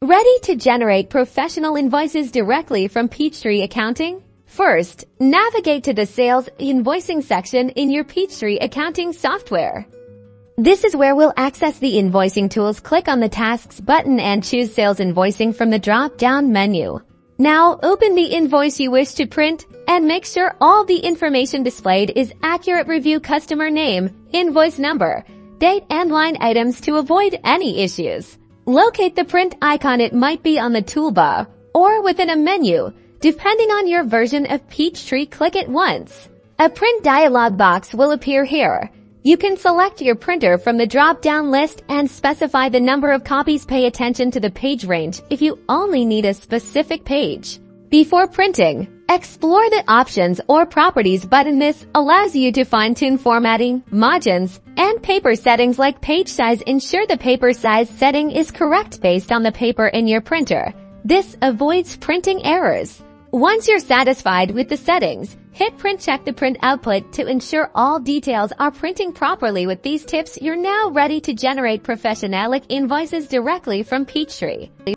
Ready to generate professional invoices directly from Peachtree Accounting? First, navigate to the Sales Invoicing section in your Peachtree Accounting software. This is where we'll access the invoicing tools. Click on the Tasks button and choose Sales Invoicing from the drop-down menu. Now, open the invoice you wish to print and make sure all the information displayed is accurate. Review customer name, invoice number, date and line items to avoid any issues. Locate the print icon. It might be on the toolbar or within a menu. Depending on your version of Peachtree, click it once. A print dialog box will appear here. You can select your printer from the drop-down list and specify the number of copies. Pay attention to the page range if you only need a specific page. Before printing, explore the Options or Properties button. This allows you to fine-tune formatting, margins, and paper settings like page size. Ensure the paper size setting is correct based on the paper in your printer. This avoids printing errors. Once you're satisfied with the settings, hit print. Check the print output to ensure all details are printing properly. With these tips, you're now ready to generate professional invoices directly from Peachtree.